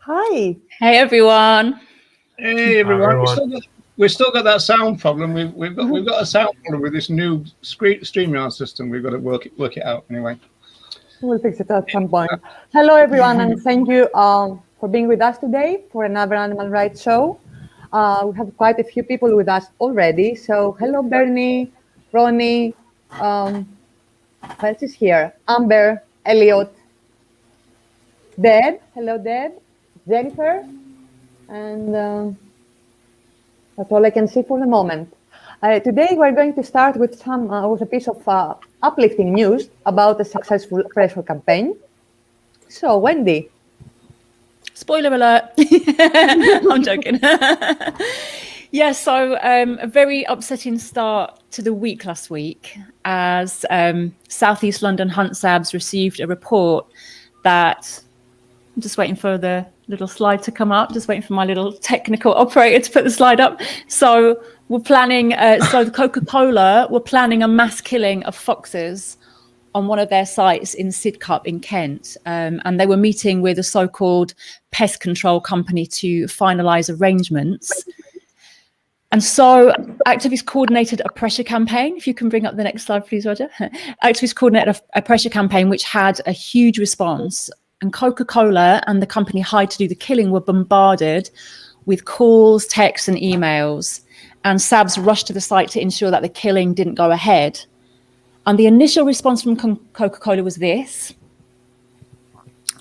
Hi. Hey everyone. Hey everyone. We've still got that sound problem. We've got a sound problem with this new StreamYard system. We've got to work it out anyway. We'll fix it at some point. Hello everyone, and thank you for being with us today for another animal rights show. We have quite a few people with us already. So hello Bernie, Ronnie, who else is here? Amber, Elliot, Deb. Hello Deb, Jennifer, and that's all I can see for the moment. Today we're going to start with a piece of uplifting news about a successful pressure campaign. So Wendy. Spoiler alert. I'm joking. Yeah, so a very upsetting start to the week last week as South East London Hunt Sabs received a report that, I'm just waiting for the little slide to come up, just waiting for my little technical operator to put the slide up. So we're planning, so the Coca-Cola were planning a mass killing of foxes on one of their sites in Sidcup in Kent. And they were meeting with a so-called pest control company to finalise arrangements. And so activists coordinated a pressure campaign. If you can bring up the next slide, please, Roger. Activists coordinated a pressure campaign which had a huge response. And Coca-Cola and the company hired to do the killing were bombarded with calls, texts and emails. And SABs rushed to the site to ensure that the killing didn't go ahead. And the initial response from Coca-Cola was this.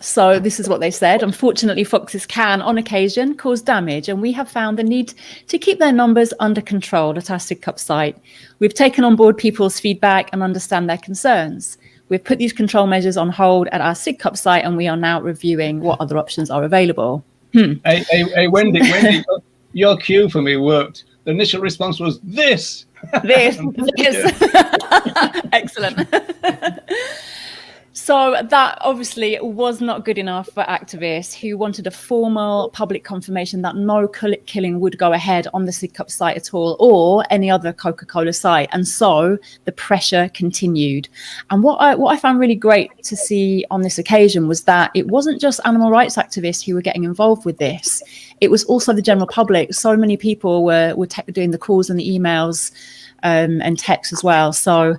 So this is what they said. Unfortunately, foxes can, on occasion, cause damage. And we have found the need to keep their numbers under control at our Sidcup site. We've taken on board people's feedback and understand their concerns. We've put these control measures on hold at our Sidcup site, and we are now reviewing what other options are available. Hey, Wendy, your cue for me worked. The initial response was this. This. Excellent. So that obviously was not good enough for activists who wanted a formal public confirmation that no killing would go ahead on the Sidcup site at all or any other Coca-Cola site. And so the pressure continued. And what I found really great to see on this occasion was that it wasn't just animal rights activists who were getting involved with this. It was also the general public. So many people were doing the calls and the emails and text as well. So,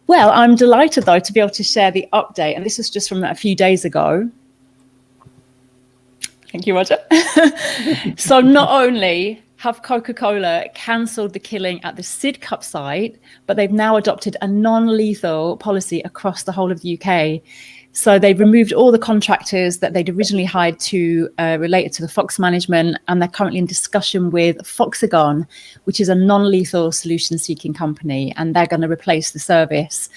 well, I'm delighted though to be able to share the update, and this is just from a few days ago. Thank you, Roger. So not only have Coca-Cola cancelled the killing at the Sidcup site, but they've now adopted a non-lethal policy across the whole of the UK. So they've removed all the contractors that they'd originally hired to related to the fox management, and they're currently in discussion with Foxagon, which is a non-lethal solution-seeking company, and they're going to replace the service.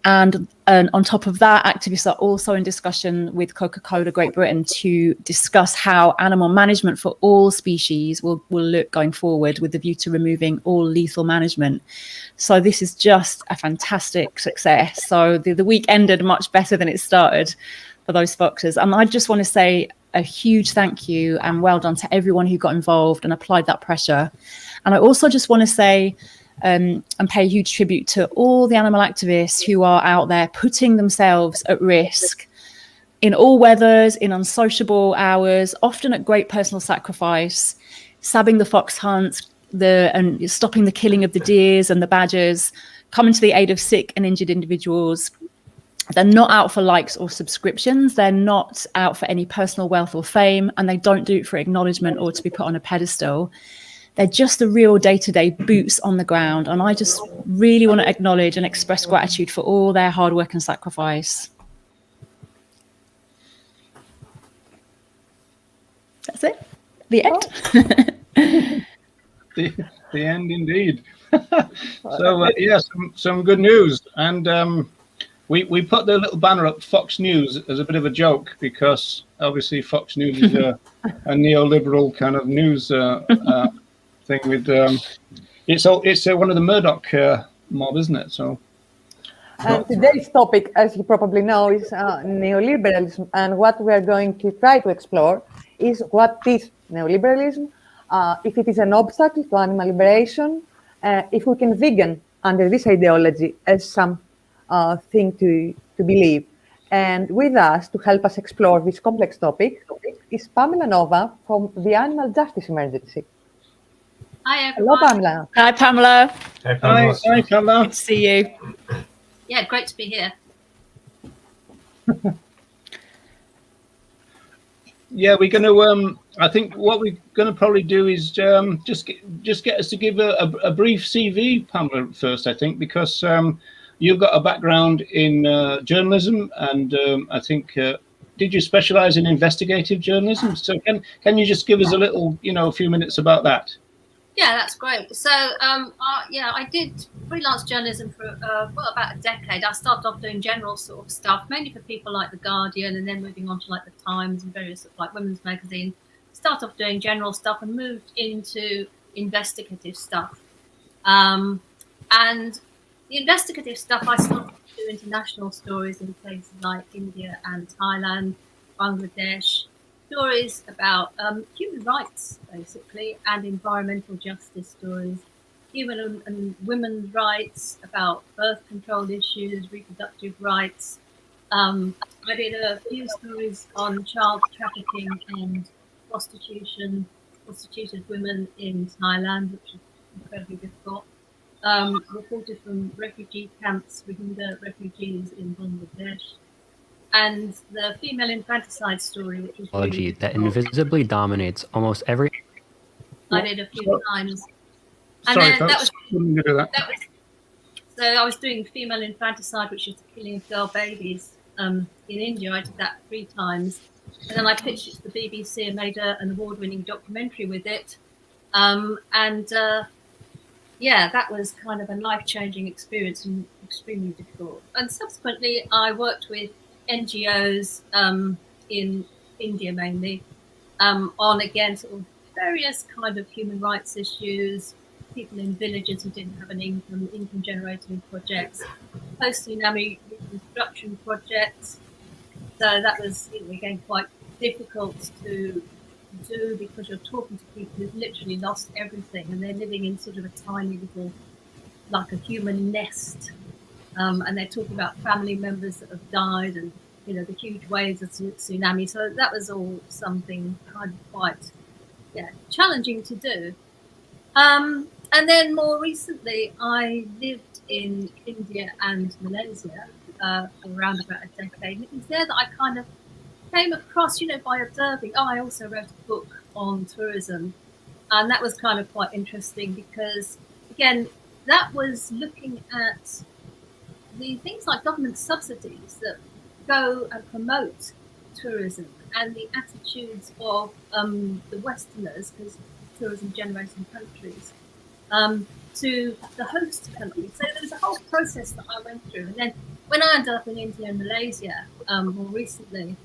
And on top of that, activists are also in discussion with Coca-Cola Great Britain to discuss how animal management for all species will look going forward with the view to removing all lethal management. So this is just a fantastic success. So the week ended much better than it started for those foxes. And I just want to say a huge thank you and well done to everyone who got involved and applied that pressure. And I also just want to say and pay a huge tribute to all the animal activists who are out there putting themselves at risk in all weathers, in unsociable hours, often at great personal sacrifice, sabbing the fox hunts, and stopping the killing of the deers and the badgers, coming to the aid of sick and injured individuals. They're not out for likes or subscriptions. They're not out for any personal wealth or fame, and they don't do it for acknowledgement or to be put on a pedestal. They're just the real day-to-day boots on the ground. And I just really want to acknowledge and express gratitude for all their hard work and sacrifice. That's it. The end. The end indeed. So yeah, some good news. And we put the little banner up, Fox News, as a bit of a joke, because obviously Fox News is a neoliberal kind of news thing with it's one of the Murdoch mob, isn't it? So today's topic, as you probably know, is neoliberalism, and what we are going to try to explore is what is neoliberalism, if it is an obstacle to animal liberation, if we can vegan under this ideology as some thing to believe. And with us to help us explore this complex topic, is Pamela Nova from the Animal Justice Emergency. Hi, Hello, everyone. Pamela. Hi, Pamela. Hi, Pamela. Good to see you. Yeah, great to be here. Yeah, we're going to. I think what we're going to probably do is just get us to give a brief CV, Pamela, first. I think because you've got a background in journalism, and I think did you specialize in investigative journalism? So can you just give us a little, a few minutes about that? Yeah, that's great. So, yeah, I did freelance journalism for about a decade. I started off doing general sort of stuff, mainly for people like The Guardian, and then moving on to like The Times and various sort of, like women's magazines. Started off doing general stuff and moved into investigative stuff. And the investigative stuff, I started to do international stories in places like India and Thailand, Bangladesh. Stories about human rights, basically, and environmental justice stories, human and women's rights, about birth control issues, reproductive rights. I did a few stories on child trafficking and prostitution, prostituted women in Thailand, which is incredibly difficult. Reported from refugee camps, Rohingya refugees in Bangladesh. And the female infanticide story, which was really that invisibly dominates almost every. I did a few times. And Sorry, then folks. that was so I was doing female infanticide, which is the killing of girl babies in India. I did that 3 times. And then I pitched it to the BBC and made an award-winning documentary with it. Yeah, that was kind of a life-changing experience and extremely difficult. And subsequently, I worked with NGOs in India mainly on, again, sort of various kind of human rights issues, people in villages who didn't have an income generating projects, post-tsunami reconstruction projects. So that was, again, quite difficult to do because you're talking to people who've literally lost everything and they're living in sort of a tiny little, like a human nest. And they're talking about family members that have died and, the huge waves of tsunami. So that was all something kind of quite, challenging to do. And then more recently, I lived in India and Malaysia for around about a decade. And it was there that I kind of came across, by observing. I also wrote a book on tourism. And that was kind of quite interesting because, again, that was looking at the things like government subsidies that go and promote tourism and the attitudes of the Westerners, because tourism generating countries, to the host country. So there was a whole process that I went through. And then when I ended up in India and Malaysia more recently,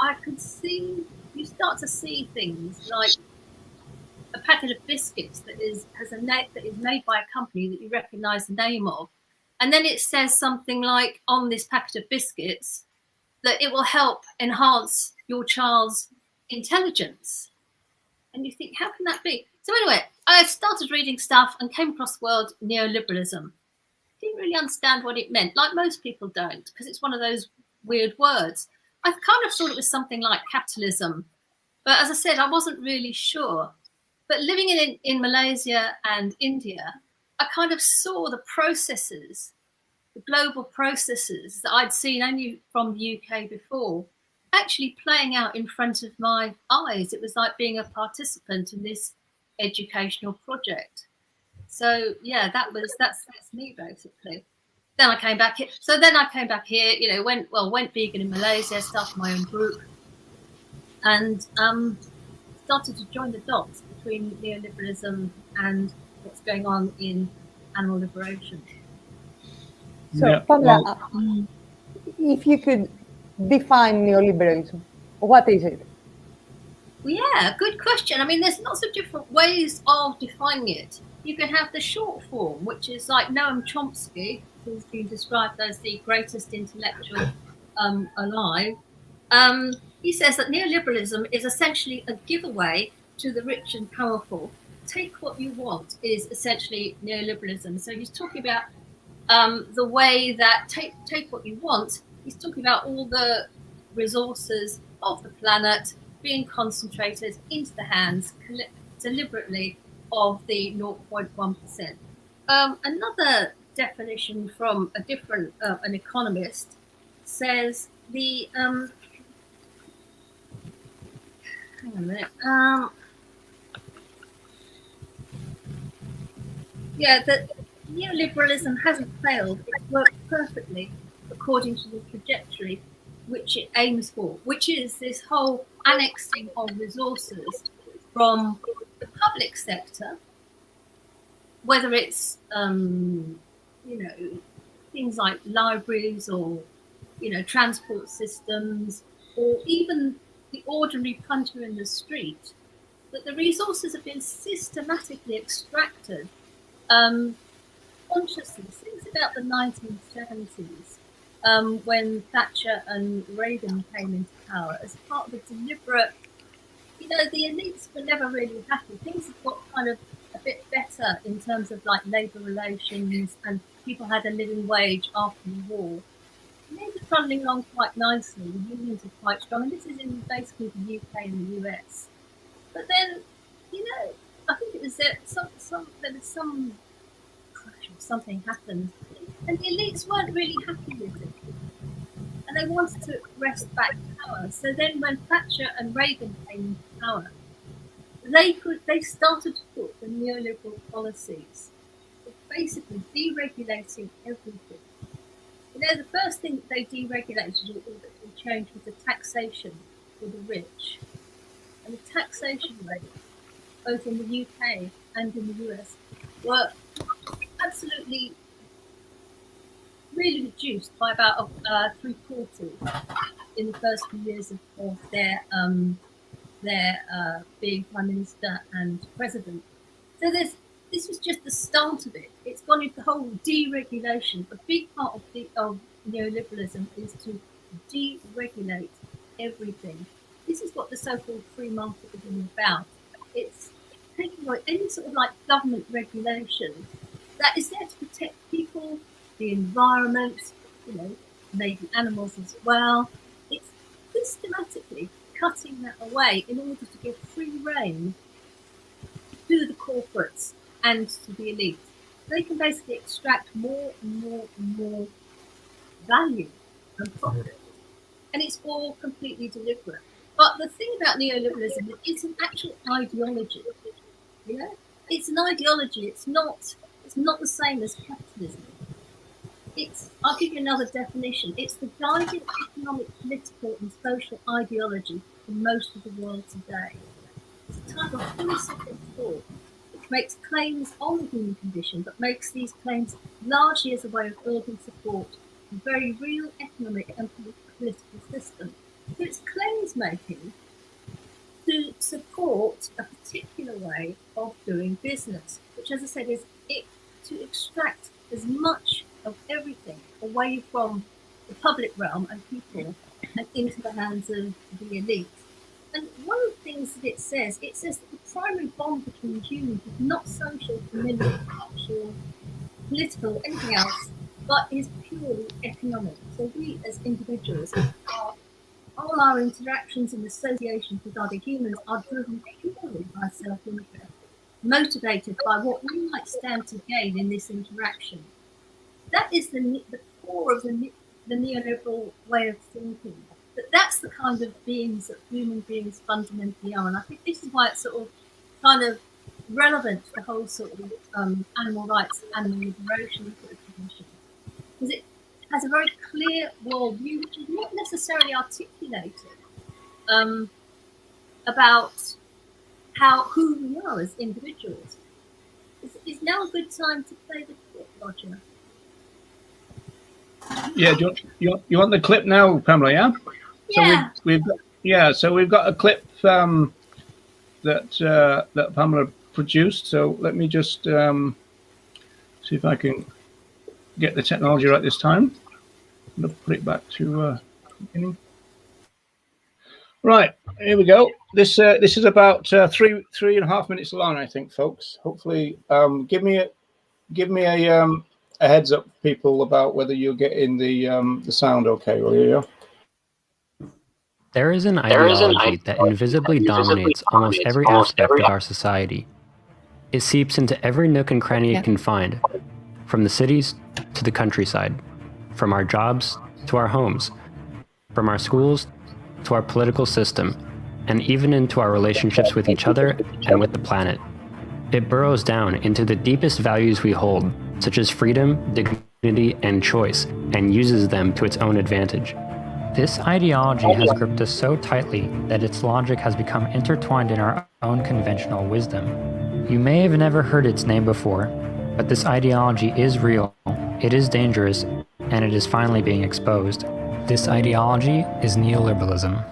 I could see, you start to see things like a packet of biscuits that is made by a company that you recognise the name of. And then it says something like on this packet of biscuits that it will help enhance your child's intelligence. And you think, how can that be? So anyway, I started reading stuff and came across the word neoliberalism. Didn't really understand what it meant, like most people don't, because it's one of those weird words. I kind of thought it was something like capitalism. But as I said, I wasn't really sure. But living in Malaysia and India, I kind of saw the processes, the global processes that I'd seen only from the UK before, actually playing out in front of my eyes. It was like being a participant in this educational project. So yeah, that's me basically. Then I came back here. So then I came back here, went vegan in Malaysia, started my own group, and started to join the dots between neoliberalism and what's going on in animal liberation. So, Pamela, if you could define neoliberalism, what is it? Well, yeah, good question. I mean, there's lots of different ways of defining it. You can have the short form, which is like Noam Chomsky, who's been described as the greatest intellectual alive. He says that neoliberalism is essentially a giveaway to the rich and powerful. Take what you want is essentially neoliberalism. So he's talking about the way that take what you want. He's talking about all the resources of the planet being concentrated into the hands deliberately of the 0.1%. Another definition from a different an economist says the hang on a minute. That neoliberalism hasn't failed. It's worked perfectly according to the trajectory which it aims for, which is this whole annexing of resources from the public sector, whether it's things like libraries or transport systems, or even the ordinary punter in the street, that the resources have been systematically extracted consciously since about the 1970s, when Thatcher and Reagan came into power as part of a deliberate, the elites were never really happy. Things have got kind of a bit better in terms of like labour relations, and people had a living wage after the war. Things are trundling along quite nicely. The unions are quite strong, and this is in basically the UK and the US. But then, I think it was that some crash or something happened, and the elites weren't really happy with it, and they wanted to wrest back power. So then, when Thatcher and Reagan came into power, they started to put the neoliberal policies of basically deregulating everything. The first thing that they deregulated or that they changed was the taxation for the rich. And the taxation rates, both in the UK and in the US, were absolutely really reduced by about 3/4 in the first few years of their being Prime Minister and President. So this was just the start of it. It's gone into the whole deregulation. A big part of neoliberalism is to deregulate everything. This is what the so-called free market is all about. It's taking away any sort of like government regulation that is there to protect people, the environment, maybe animals as well. It's systematically cutting that away in order to give free rein to the corporates and to the elite. They can basically extract more and more and more value and profit. And it's all completely deliberate. But the thing about neoliberalism is it's an actual ideology. It's an ideology. It's not the same as capitalism. I'll give you another definition. It's the guiding economic, political and social ideology for most of the world today. It's a type of philosophical thought which makes claims on the human condition, but makes these claims largely as a way of building support for a very real economic and political system. So it's claims making to support a particular way of doing business, which, as I said, is to extract as much of everything away from the public realm and people and into the hands of the elite. And one of the things that it says that the primary bond between humans is not social, familial, cultural, political, anything else, but is purely economic. So we as individuals, all our interactions and associations with other humans are driven purely by self-interest, motivated by what we might stand to gain in this interaction. That is the core of the neoliberal way of thinking. That's the kind of beings that human beings fundamentally are. And I think this is why it's sort of kind of relevant to the whole sort of animal rights, animal liberation sort of tradition. Because it has a very clear worldview, which is not necessarily articulated about who we are as individuals. Is now a good time to play the clip, Roger? Yeah, you want the clip now, Pamela? Yeah. Yeah. So we've got a clip that Pamela produced. So let me just see if I can get the technology right this time. I'm going to put it back to beginning. Right, here we go. This is about 3.5 minutes long, I think, folks. Hopefully, give me a heads up, people, about whether you're getting the sound okay, will you? There is an ideology that invisibly dominates almost every aspect of our society. It seeps into every nook and cranny it can find, from the cities to the countryside, from our jobs to our homes, from our schools to our political system, and even into our relationships with each other and with the planet. It burrows down into the deepest values we hold, such as freedom, dignity, and choice, and uses them to its own advantage. This ideology has gripped us so tightly that its logic has become intertwined in our own conventional wisdom. You may have never heard its name before, but this ideology is real, it is dangerous, and it is finally being exposed. This ideology is neoliberalism.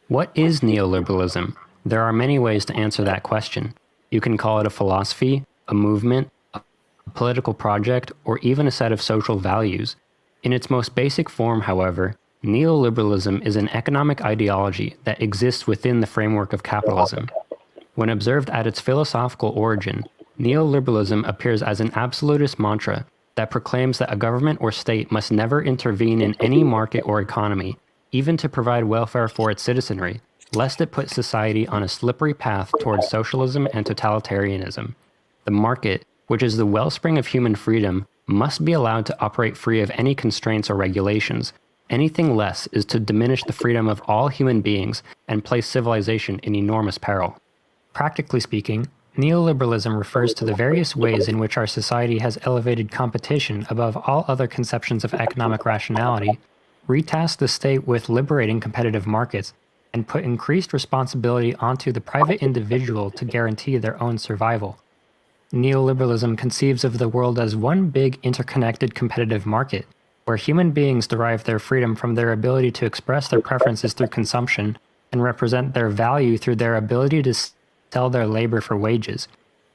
What is neoliberalism? There are many ways to answer that question. You can call it a philosophy, a movement, a political project, or even a set of social values. In its most basic form, however, neoliberalism is an economic ideology that exists within the framework of capitalism. When observed at its philosophical origin, neoliberalism appears as an absolutist mantra that proclaims that a government or state must never intervene in any market or economy, even to provide welfare for its citizenry, lest it put society on a slippery path towards socialism and totalitarianism. The market, which is the wellspring of human freedom, must be allowed to operate free of any constraints or regulations. Anything less is to diminish the freedom of all human beings and place civilization in enormous peril. Practically speaking, neoliberalism refers to the various ways in which our society has elevated competition above all other conceptions of economic rationality, retasked the state with liberating competitive markets, and put increased responsibility onto the private individual to guarantee their own survival. Neoliberalism conceives of the world as one big interconnected competitive market, where human beings derive their freedom from their ability to express their preferences through consumption and represent their value through their ability to sell their labor for wages.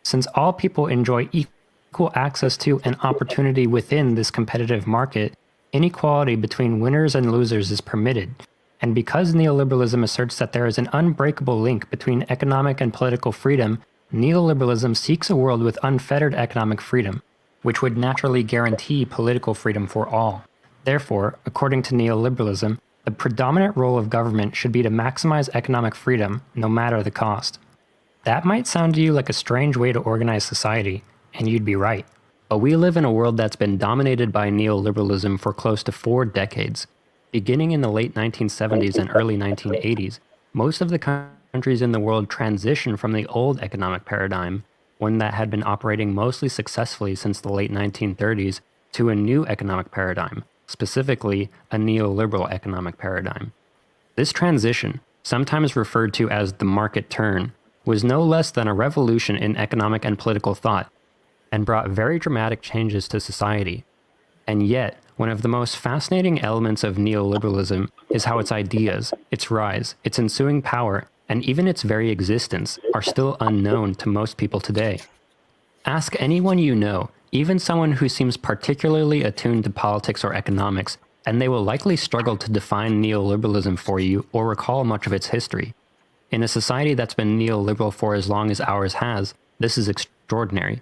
Since all people enjoy equal access to and opportunity within this competitive market, inequality between winners and losers is permitted. And because neoliberalism asserts that there is an unbreakable link between economic and political freedom, neoliberalism seeks a world with unfettered economic freedom, which would naturally guarantee political freedom for all. Therefore, according to neoliberalism, the predominant role of government should be to maximize economic freedom, no matter the cost. That might sound to you like a strange way to organize society, and you'd be right. But we live in a world that's been dominated by neoliberalism for close to 4 decades. Beginning in the late 1970s and early 1980s, most of the countries in the world transitioned from the old economic paradigm, one that had been operating mostly successfully since the late 1930s, to a new economic paradigm, specifically a neoliberal economic paradigm. This transition, sometimes referred to as the market turn, was no less than a revolution in economic and political thought, and brought very dramatic changes to society. And yet, one of the most fascinating elements of neoliberalism is how its ideas, its rise, its ensuing power, and even its very existence are still unknown to most people today. Ask anyone you know, even someone who seems particularly attuned to politics or economics, and they will likely struggle to define neoliberalism for you or recall much of its history. In a society that's been neoliberal for as long as ours has, this is extraordinary.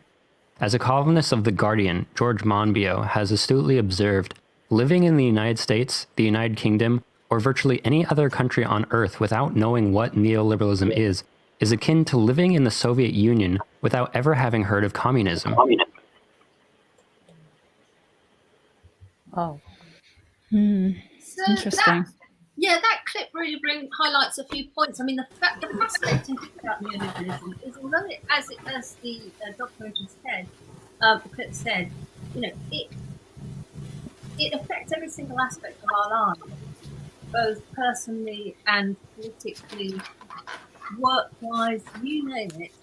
As a columnist of The Guardian, George Monbiot has astutely observed, living in the United States, the United Kingdom, or virtually any other country on Earth without knowing what neoliberalism is akin to living in the Soviet Union without ever having heard of communism. Oh. So Interesting. that clip really highlights a few points. I mean, the fascinating thing about neoliberalism is, although as the documentary said, the clip said, it affects every single aspect of our lives, both personally and politically, work-wise, you name it.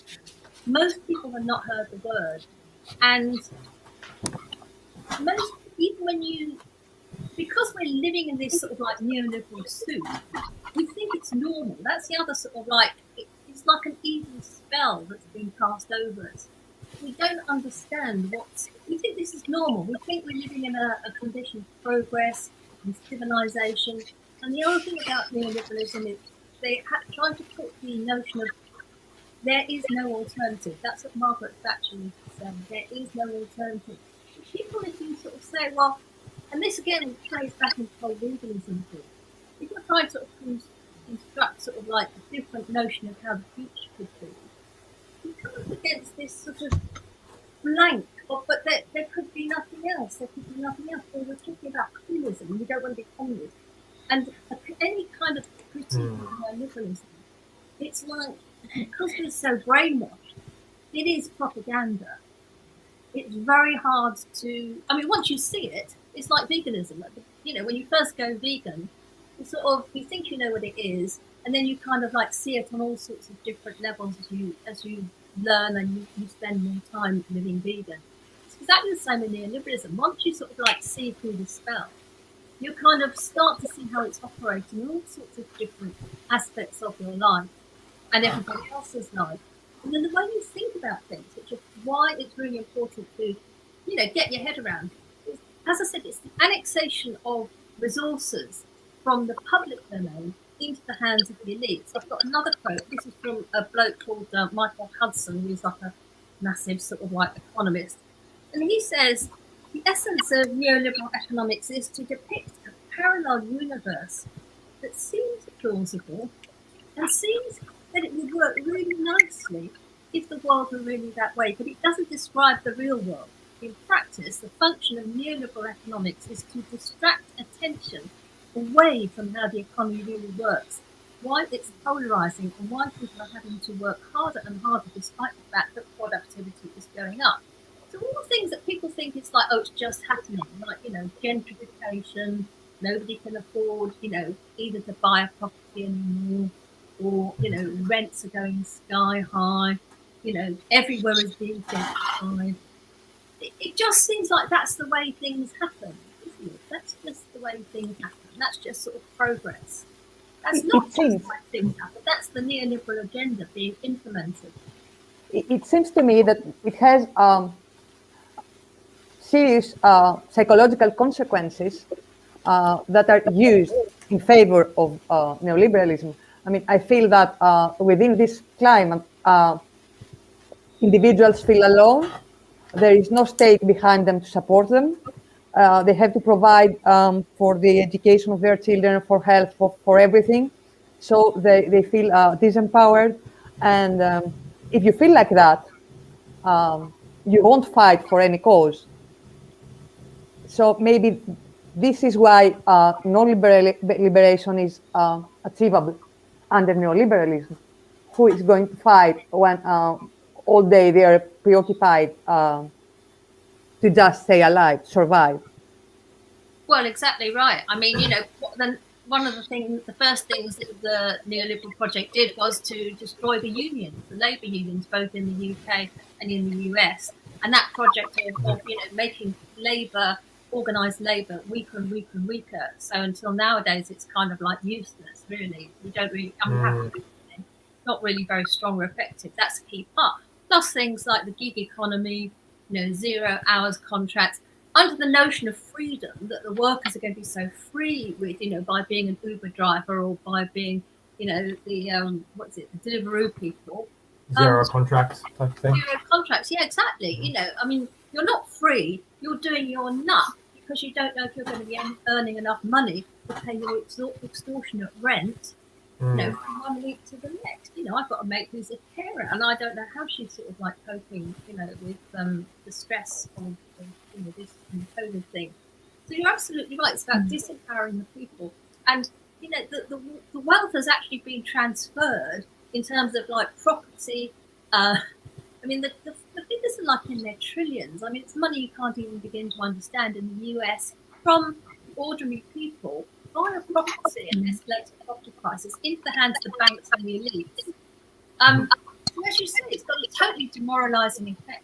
Most people have not heard the word, and because we're living in this sort of like neoliberal soup, we think it's normal. That's the other sort of it's like an evil spell that's been cast over us. We don't understand we think this is normal. We think we're living in a condition of progress and civilization. And the other thing about neoliberalism is they trying to put the notion of there is no alternative. That's what Margaret Thatcher used to say. There is no alternative. People, if you sort of say, well, And this again plays back into the whole veganism thing. If you're trying to sort of construct sort of like a different notion of how the future could be, you come up against this sort of blank of, but there could be nothing else. There could be nothing else. So we're talking about communism, and we don't want to be communist. And any kind of critique of neoliberalism, it's like, because we're so brainwashed, it is propaganda. It's very hard to, I mean, once you see it, it's like veganism. You know, when you first go vegan, you sort of, you think you know what it is, and then you kind of like see it on all sorts of different levels as you learn and you spend more time living vegan. It's exactly the same in neoliberalism. Once you sort of like see through the spell, you kind of start to see how it's operating in all sorts of different aspects of your life and everybody else's life. And then the way you think about things, which is why it's really important to, you know, get your head around. As I said, it's the annexation of resources from the public domain into the hands of the elites. I've got another quote. This is from a bloke called Michael Hudson, who's like a massive sort of like economist. And he says, the essence of neoliberal economics is to depict a parallel universe that seems plausible and seems that it would work really nicely if the world were really that way, but it doesn't describe the real world. In practice, the function of neoliberal economics is to distract attention away from how the economy really works, why it's polarizing, and why people are having to work harder and harder despite the fact that productivity is going up. So all the things that people think it's like, oh, it's just happening, like, you know, gentrification, nobody can afford, you know, either to buy a property anymore, or, you know, rents are going sky high, you know, everywhere is being gentrified. It just seems like that's the way things happen, isn't it? That's just the way things happen. That's just sort of progress. That's not just the way things happen. That's the neoliberal agenda being implemented. It seems to me that it has serious psychological consequences that are used in favor of neoliberalism. I mean, I feel that within this climate, individuals feel alone. There is no state behind them to support them. They have to provide for the education of their children, for health, for everything. So they feel disempowered. And if you feel like that, you won't fight for any cause. So maybe this is why non-liberation is achievable under neoliberalism. Who is going to fight when all day they are preoccupied to just stay alive, survive? Well, exactly right. I mean, you know, one of the first things that the neoliberal project did was to destroy the unions, the labour unions, both in the UK and in the US. And that project of you know, making labour, organised labour, weaker and weaker and weaker. So until nowadays, it's kind of like useless, really. We don't really, not really very strong or effective. That's a key part. Plus things like the gig economy, you know, 0 hours contracts, under the notion of freedom, that the workers are going to be so free with, you know, by being an Uber driver or by being, you know, the the Deliveroo people. Zero contracts type thing. Zero contracts, yeah, exactly. You know, I mean, you're not free. You're doing your nut because you don't know if you're going to be earning enough money to pay your extortionate rent. You know, from one week to the next. You know, I've got a mate who's a carer, and I don't know how she's sort of like coping, you know, with the stress of you know, this COVID thing. So you're absolutely right. It's about disempowering the people, and you know, the wealth has actually been transferred in terms of like property. I mean, the figures are like in their trillions. I mean, it's money you can't even begin to understand in the US from ordinary people. Via property and escalated property prices into the hands of the banks and the elites. So as you say, it's got a totally demoralising effect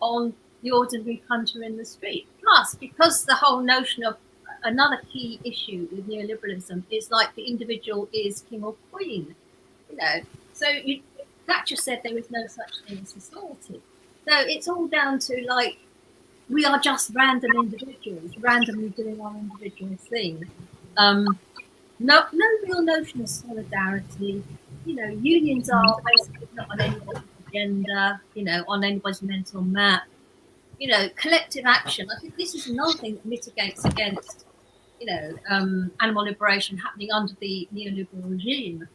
on the ordinary punter in the street. Plus, because the whole notion of another key issue with neoliberalism is like the individual is king or queen, you know. So Thatcher said there is no such thing as society. So it's all down to like, we are just random individuals, randomly doing our individual thing. No real notion of solidarity. You know, unions are basically not on anybody's agenda, you know, on anybody's mental map. collective action. I think this is another thing that mitigates against, animal liberation happening under the neoliberal regime,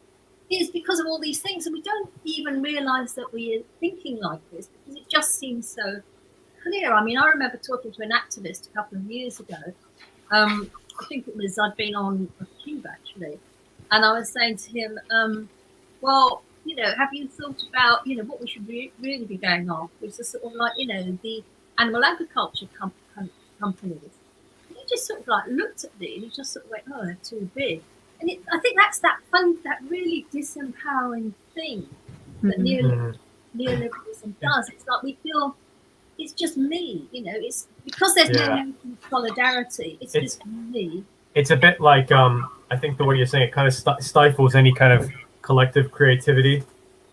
is because of all these things, and we don't even realise that we are thinking like this because it just seems so clear. I mean, I remember talking to an activist a couple of years ago. I think it was I'd been on a cube actually, and I was saying to him, well, have you thought about, what we should really be going on, which is sort of like, the animal agriculture companies. And he just sort of like looked at me and he just sort of went, oh, they're too big. And I think that's that really disempowering thing that neoliberalism does. It's like we feel it's just me, it's because there's no solidarity. It's just me. It's a bit like, I think the way you're saying it kind of stifles any kind of collective creativity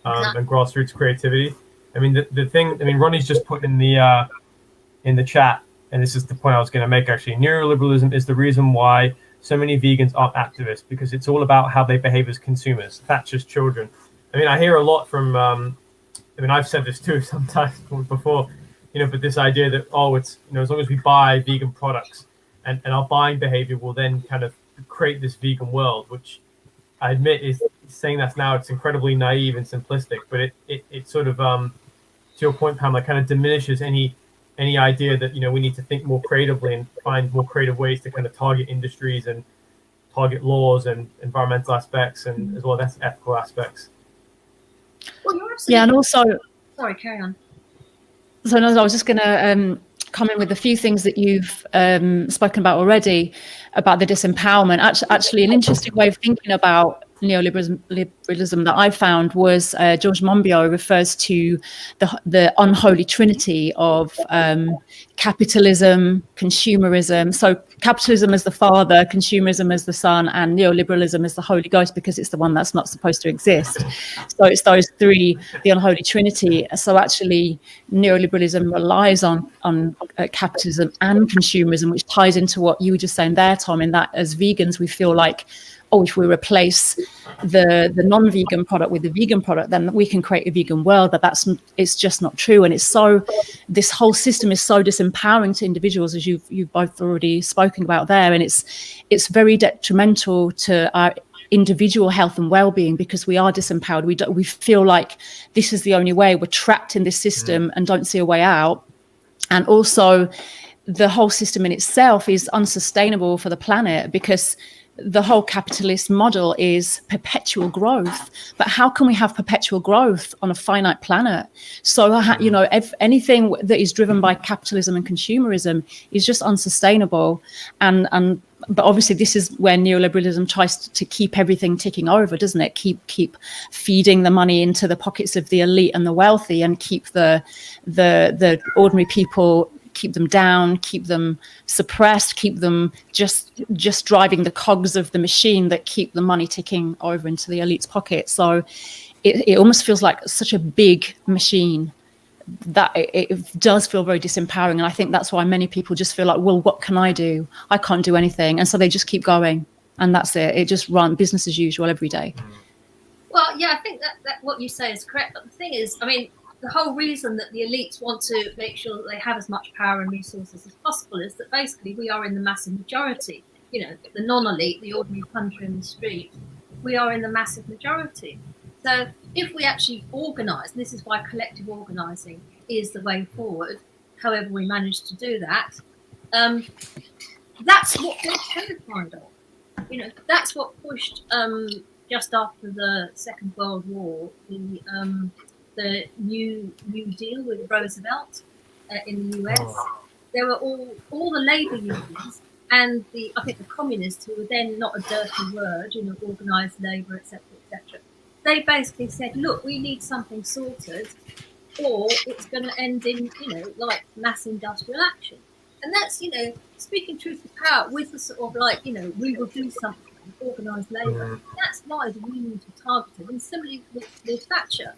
and grassroots creativity. I mean, the thing, Ronnie's just put in the chat, and this is the point I was going to make actually. Neoliberalism is the reason why so many vegans aren't activists, because it's all about how they behave as consumers. Thatcher's children. I mean, I hear a lot from, I've said this too sometimes before, but this idea that, it's, as long as we buy vegan products and our buying behavior will then kind of create this vegan world, which I admit is saying that now, it's incredibly naive and simplistic, but it sort of, to your point, Pamela, kind of diminishes any idea that, we need to think more creatively and find more creative ways to kind of target industries and target laws and environmental aspects and as well as ethical aspects. Well, you're absolutely Yeah, and also, sorry, carry on. so no, I was just going to come in with a few things that you've spoken about already about the disempowerment. Actually, an interesting way of thinking about neoliberalism that I found was George Monbiot refers to the unholy trinity of capitalism, consumerism. So capitalism as the father, consumerism as the son, and neoliberalism as the Holy Ghost, because it's the one that's not supposed to exist. So it's those three, the unholy trinity. So actually, neoliberalism relies on capitalism and consumerism, which ties into what you were just saying there, Tom, in that as vegans, we feel like, if we replace the non-vegan product with the vegan product, then we can create a vegan world. But it's just not true. And this whole system is so disempowering to individuals, as you've both already spoken about there. And it's very detrimental to our individual health and well-being, because we are disempowered. We feel like this is the only way. We're trapped in this system and don't see a way out. And also, the whole system in itself is unsustainable for the planet, because the whole capitalist model is perpetual growth. But how can we have perpetual growth on a finite planet? So, if anything that is driven by capitalism and consumerism is just unsustainable. But obviously, this is where neoliberalism tries to keep everything ticking over, doesn't it? Keep feeding the money into the pockets of the elite and the wealthy, and keep the ordinary people, keep them down, keep them suppressed, keep them just driving the cogs of the machine that keep the money ticking over into the elite's pocket. So it almost feels like such a big machine that it does feel very disempowering. And I think that's why many people just feel like, well, what can I do? I can't do anything. And so they just keep going. And that's it. It just runs business as usual every day. Well, yeah, I think that what you say is correct. But the thing is, the whole reason that the elites want to make sure that they have as much power and resources as possible is that basically we are in the massive majority. The non-elite, the ordinary puncher in the street, we are in the massive majority. So if we actually organise, and this is why collective organising is the way forward, however we manage to do that, that's what we're terrified of. That's what pushed just after the Second World War, the New Deal with Roosevelt in the US. There were all the labour unions and I think the communists, who were then not a dirty word, organised labour, etc., etc. They basically said, look, we need something sorted, or it's going to end in, like mass industrial action. And that's, speaking truth to power with the sort of like, we will do something, organised labour. That's why the unions were targeted. And similarly with Thatcher,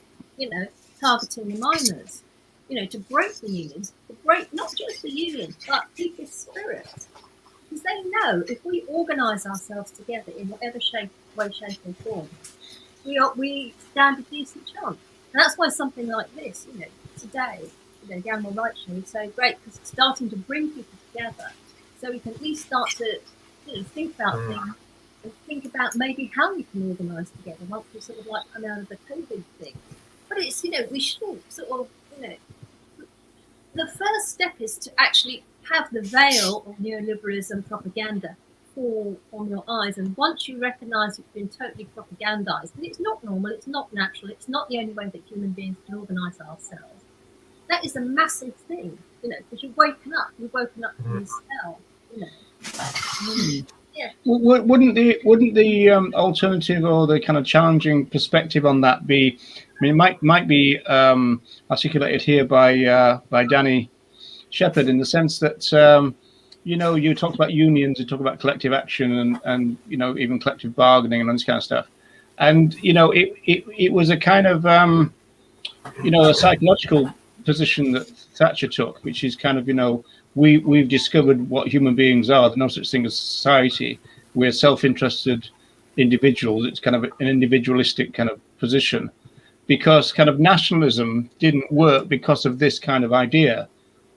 targeting the miners, to break the unions, to break not just the union, but people's spirit. Because they know if we organise ourselves together in whatever way, shape or form, we stand a decent chance. And that's why something like this, today, the animal rights show is so great because it's starting to bring people together, so we can at least start to think about things and think about maybe how we can organise together once we sort of like come out of the COVID thing. But it's we shouldn't sort of the first step is to actually have the veil of neoliberalism propaganda fall on your eyes, and once you recognise it's been totally propagandised, and it's not normal, it's not natural, it's not the only way that human beings can organise ourselves. That is a massive thing, because you've woken up from this spell, Yeah. Wouldn't the alternative or the kind of challenging perspective on that be? I mean, it might be articulated here by Danny Shepherd in the sense that you talked about unions, you talk about collective action, and even collective bargaining and all this kind of stuff, and it was a kind of a psychological position that Thatcher took, which is kind of we've discovered what human beings are. There's no such thing as society. We're self-interested individuals. It's kind of an individualistic kind of position, because kind of nationalism didn't work because of this kind of idea,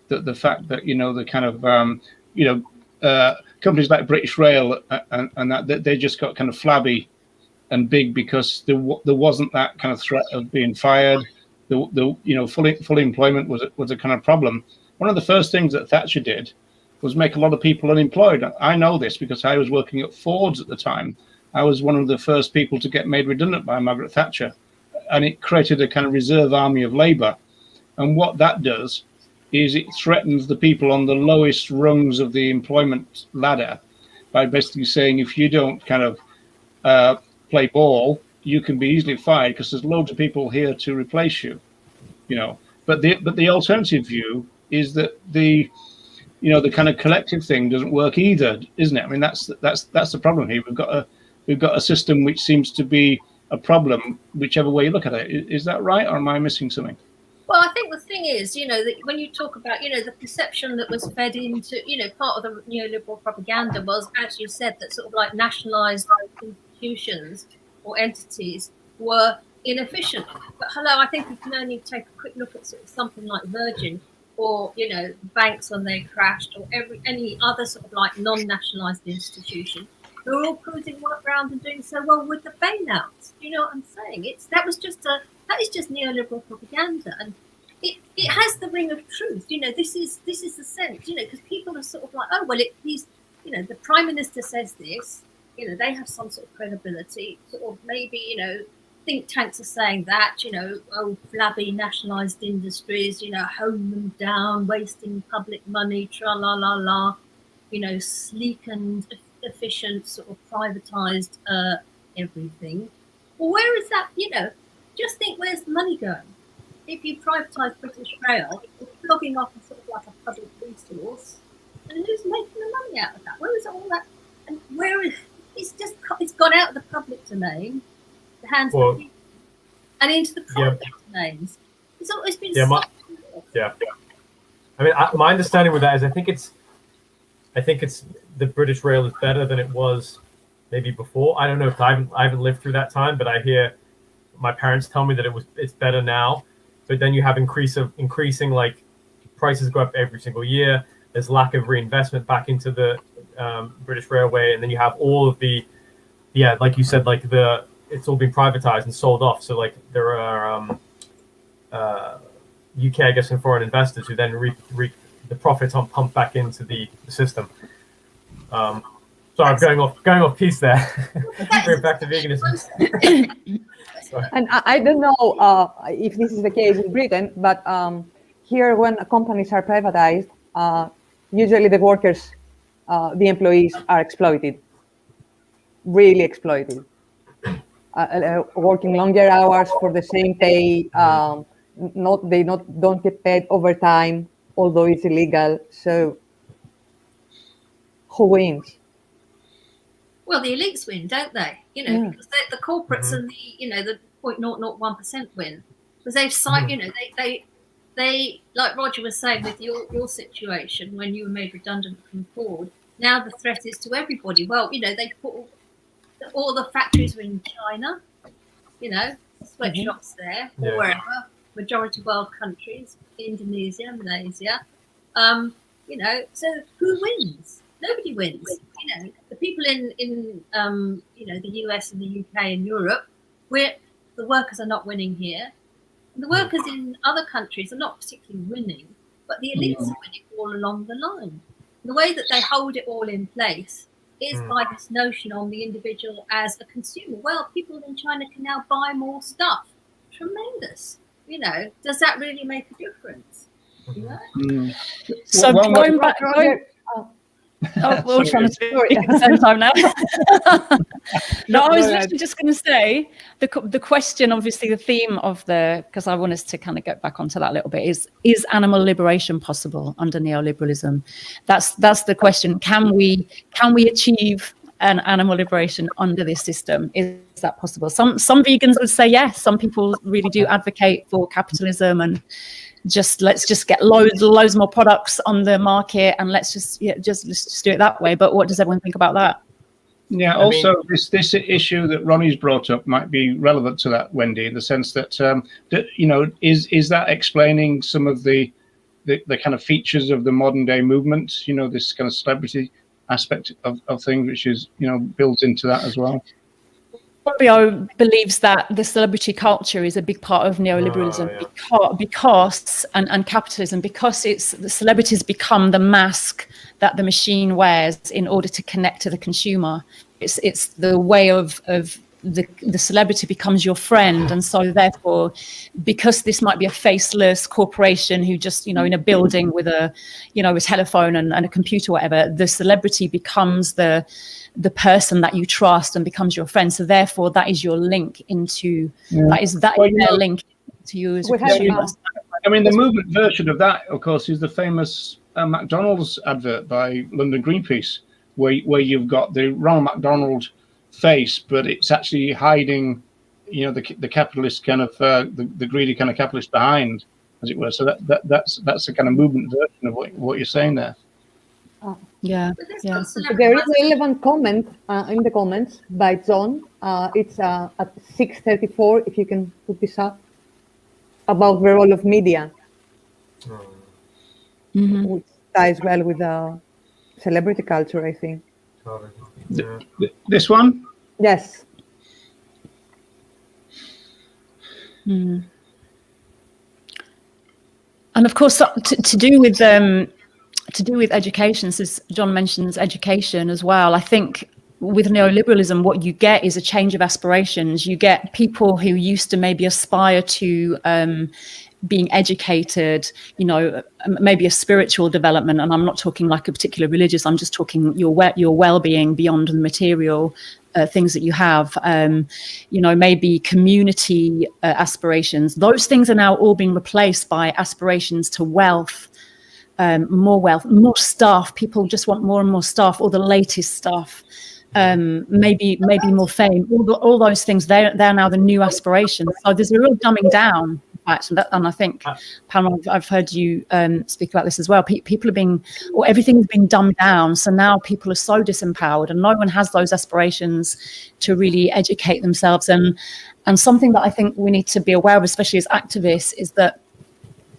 that the fact that the kind of companies like British Rail and that they just got kind of flabby and big because there wasn't that kind of threat of being fired. Full employment was a kind of problem. One of the first things that Thatcher did was make a lot of people unemployed. I know this because I was working at Ford's at the time. I was one of the first people to get made redundant by Margaret Thatcher, and it created a kind of reserve army of labour. And what that does is it threatens the people on the lowest rungs of the employment ladder by basically saying, if you don't kind of play ball, you can be easily fired because there's loads of people here to replace you. But the alternative view is that the kind of collective thing doesn't work either, isn't it? I mean, that's the problem here. We've got a system which seems to be a problem, whichever way you look at it. Is that right, or am I missing something? Well, I think the thing is, that when you talk about, the perception that was fed into, part of the neoliberal propaganda was, as you said, that sort of like nationalised institutions or entities were inefficient. But I think we can only take a quick look at sort of something like Virgin, or banks when they crashed, or any other sort of like non-nationalised institution. They're all cruising around and doing so well with the bailouts. Do you know what I'm saying? That is just neoliberal propaganda, and it has the ring of truth. This is the sense. Because people are sort of like, oh well, the Prime Minister says this. They have some sort of credibility. Sort of maybe think tanks are saying that. Flabby nationalised industries. Hone them down, wasting public money. Tra la la la. Sleek and efficient, sort of privatised everything. Well, where is that? Just think, where's the money going? If you privatise British Rail, it's flogging off a sort of like a public resource, and who's making the money out of that? Where is all that? And where is it's gone out of the public domain, the hands of people, and into the private domains. It's always been I mean, my understanding with that is I think it's the British Rail is better than it was maybe before. I don't know if I haven't lived through that time, but I hear my parents tell me that it's better now. But then you have increasing like prices go up every single year. There's lack of reinvestment back into the British Railway, and then you have all of the like you said, like it's all been privatized and sold off. So like there are UK, I guess, and foreign investors who then reap the profits on pumped back into the system. Sorry, I'm going off piece there. Bring it back to veganism. And I don't know if this is the case in Britain, but here when companies are privatized, usually the workers, the employees are exploited, really exploited, working longer hours for the same pay. Don't get paid overtime, although it's illegal. So who wins? Well, the elites win, don't they? Because the corporates and the 0.001% win, because they've they like Roger was saying with your situation when you were made redundant from Ford. Now the threat is to everybody. Well, they put all the factories are in China, sweatshops there or wherever. majority world countries, Indonesia, Malaysia. So who wins? Nobody wins. The people in the US and the UK and Europe, where the workers are not winning here. And the workers in other countries are not particularly winning, but the elites are winning all along the line. And the way that they hold it all in place is by this notion on the individual as a consumer. Well, people in China can now buy more stuff. Tremendous. Does that really make a difference? So going back, we're all trying to speak at the same time now. No, I was literally just going to say the question, obviously the theme of because I want us to kind of get back onto that a little bit, is animal liberation possible under neoliberalism? That's the question. Can we achieve an animal liberation under this system? Is that possible? Some vegans would say yes. Some people really do advocate for capitalism and let's just get loads more products on the market and let's just do it that way. But what does everyone think about that? Yeah, also this issue that Ronnie's brought up might be relevant to that, Wendy, in the sense that is that explaining some of the kind of features of the modern day movement, this kind of celebrity aspect of things, which is built into that as well. Fabio believes that the celebrity culture is a big part of neoliberalism because and capitalism, because the celebrities become the mask that the machine wears in order to connect to the consumer. It's the way of the celebrity becomes your friend, and so therefore, because this might be a faceless corporation who just in a building with a a telephone and a computer, whatever, the celebrity becomes the person that you trust and becomes your friend. So therefore, that is your link into that is their link to you as a consumer. I mean, the movement version of that, of course, is the famous McDonald's advert by London Greenpeace, where you've got the Ronald McDonald face, but it's actually hiding, the capitalist kind of the greedy kind of capitalist behind, as it were. So that's the kind of movement version of what you're saying there. Yeah. There is a relevant comment in the comments by John. It's at 6:34. If you can put this up, about the role of media, which ties well with celebrity culture, I think. This one? Yes. And of course, to do with education, since John mentions education as well, I think with neoliberalism, what you get is a change of aspirations. You get people who used to maybe aspire to being educated, maybe a spiritual development, and I'm not talking like a particular religious, I'm just talking your well-being beyond the material things that you have, maybe community aspirations. Those things are now all being replaced by aspirations to wealth, more stuff. People just want more and more stuff, or the latest stuff, maybe more fame, all those things. They're now the new aspirations. So there's a real dumbing down. And I think, Pam, I've heard you speak about this as well. People are everything's been dumbed down. So now people are so disempowered, and no one has those aspirations to really educate themselves. And something that I think we need to be aware of, especially as activists, is that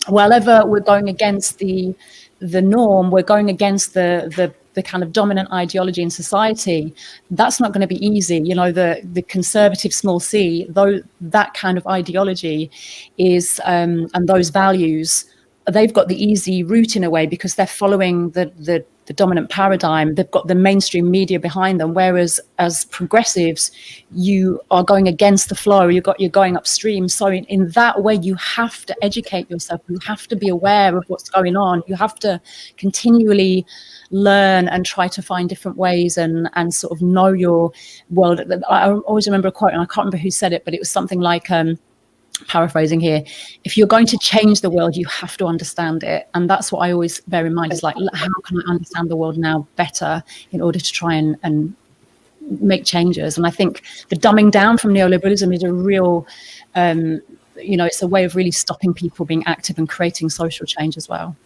wherever we're going against the norm, we're going against the kind of dominant ideology in society. That's not going to be easy. The conservative small c, though, that kind of ideology is and those values, they've got the easy route in a way because they're following the dominant paradigm. They've got the mainstream media behind them, whereas as progressives, you are going against the flow. You're going upstream. So in that way, you have to educate yourself. You have to be aware of what's going on. You have to continually learn and try to find different ways and sort of know your world. I always remember a quote, and I can't remember who said it, but it was something like, paraphrasing here, if you're going to change the world, you have to understand it. And that's what I always bear in mind, is like, how can I understand the world now better in order to try and make changes? And I think the dumbing down from neoliberalism is a real, it's a way of really stopping people being active and creating social change as well.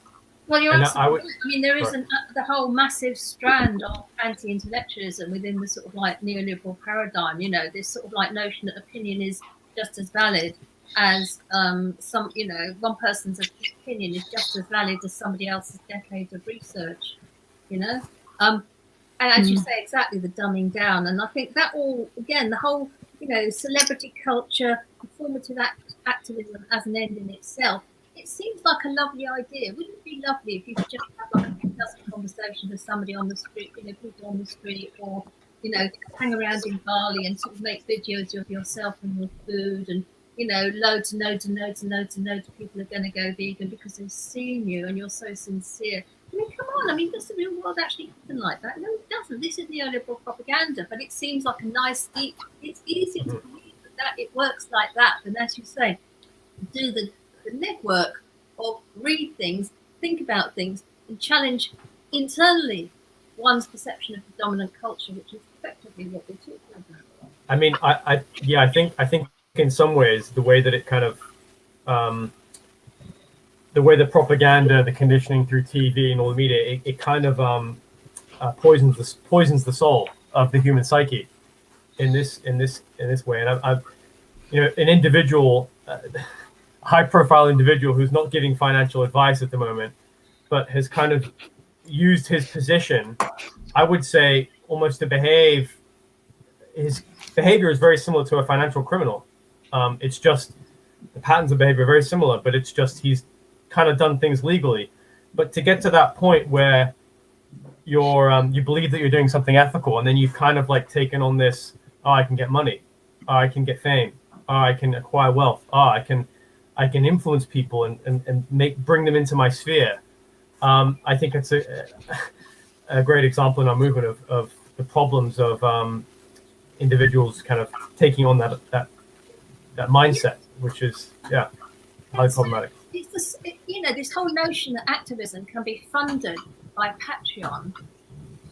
Well, you're absolutely right. I mean, there is the whole massive strand of anti-intellectualism within the sort of like neoliberal paradigm, this sort of like notion that opinion is just as valid as some, one person's opinion is just as valid as somebody else's decade of research, and as you say, exactly, the dumbing down. And I think that all, again, the whole, celebrity culture, performative activism as an end in itself, it seems like a lovely idea. Wouldn't it be lovely if you could just have like a dozen conversations with somebody on the street, people on the street, or, hang around in Bali and sort of make videos of yourself and your food, and, loads and loads of people are going to go vegan because they've seen you and you're so sincere. I mean, come on. I mean, does the real world actually happen like that? No, it doesn't. This is neoliberal propaganda, but it seems like a nice, deep, it's easier to believe that it works like that than, as you say, do the network of read things, think about things, and challenge internally one's perception of the dominant culture, which is effectively what we're talking about. I mean, I think in some ways the way that it kind of the way the propaganda, the conditioning through TV and all the media, it kind of poisons the soul of the human psyche in this way. And I've an individual, high-profile individual who's not giving financial advice at the moment, but has kind of used his position, I would say, almost to behave. His behavior is very similar to a financial criminal. It's just the patterns of behavior are very similar, but it's just he's kind of done things legally. But to get to that point where you believe that you're doing something ethical, and then you've kind of like taken on this, I can get money, I can get fame, I can acquire wealth, I can influence people and bring them into my sphere. I think it's a great example in our movement of the problems of individuals kind of taking on that mindset, which is highly problematic. It's this whole notion that activism can be funded by Patreon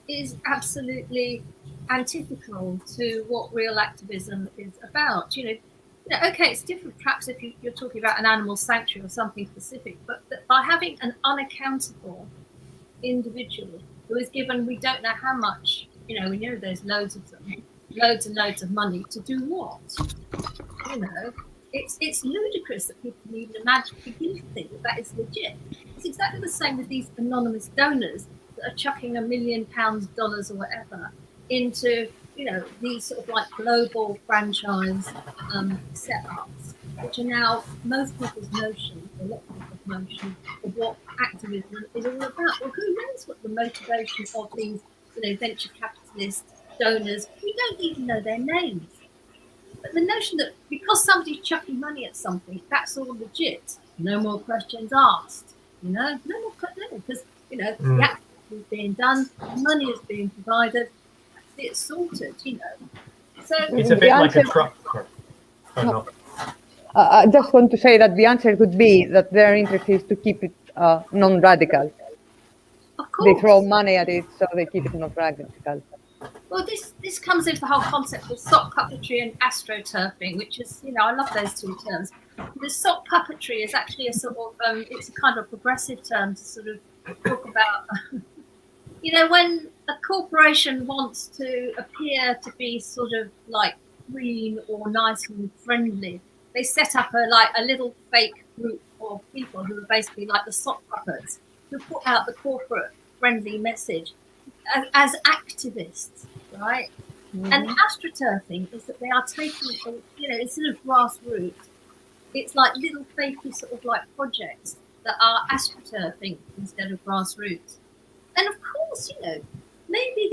is absolutely antithetical to what real activism is about. Okay, it's different perhaps if you're talking about an animal sanctuary or something specific, but by having an unaccountable individual who is given, we don't know how much, we know there's loads of them, loads and loads of money to do what? It's ludicrous that people can even imagine, begin to think that is legit. It's exactly the same with these anonymous donors that are chucking $1 million, dollars, or whatever into, these sort of like global franchise setups, which are now most people's notion, a lot of people's notion of what activism is all about. Well, who knows what the motivation of these, venture capitalist donors? We don't even know their names. But the notion that because somebody's chucking money at something, that's all legit. No more questions asked. No more questions, because the activism is being done, money is being provided, it's sorted. So it's a bit like a truck. I just want to say that the answer could be that their interest is to keep it non-radical. Of course. They throw money at it, so they keep it non-radical. Well, this comes into the whole concept of sock puppetry and astroturfing, which is, I love those two terms. The sock puppetry is actually a sort of, it's a kind of progressive term to sort of talk about, when a corporation wants to appear to be sort of like green or nice and friendly, they set up a little fake group of people who are basically like the sock puppets who put out the corporate friendly message as activists, right? Mm-hmm. And astroturfing is that they are taking, instead of grassroots, it's like little fakey sort of like projects that are astroturfing instead of grassroots. And of course, maybe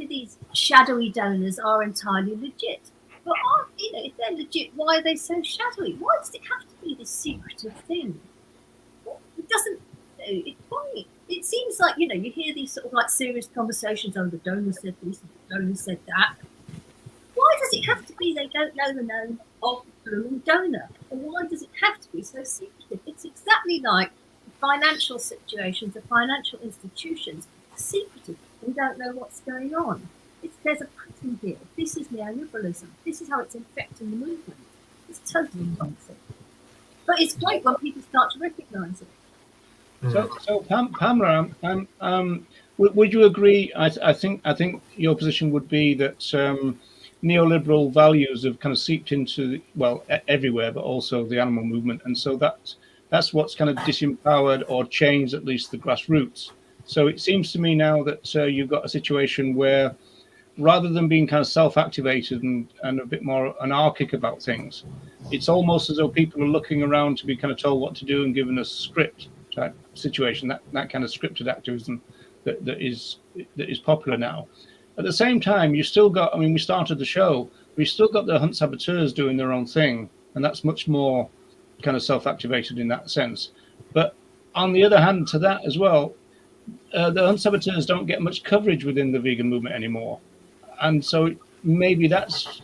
these shadowy donors are entirely legit. But if they're legit, why are they so shadowy? Why does it have to be this secretive thing? It doesn't. It seems like you hear these sort of like serious conversations. Oh, the donor said this, the donor said that. Why does it have to be they don't know the name of the donor? And why does it have to be so secretive? It's exactly like the financial situations, the financial institutions, secretive. We don't know what's going on. There's a pattern here. This is neoliberalism. This is how it's infecting the movement. It's totally nonsense. But it's great when people start to recognise it. So Pamela, would you agree? I think your position would be that neoliberal values have kind of seeped into, well, everywhere, but also the animal movement. And so that's what's kind of disempowered or changed at least the grassroots. So it seems to me now that you've got a situation where rather than being kind of self-activated and a bit more anarchic about things, it's almost as though people are looking around to be kind of told what to do and given a script type situation, that kind of scripted activism that is popular now. At the same time, you still got, I mean, we started the show, we still got the hunt saboteurs doing their own thing, and that's much more kind of self-activated in that sense. But on the other hand, to that as well, the hunt saboteurs don't get much coverage within the vegan movement anymore. And so maybe that's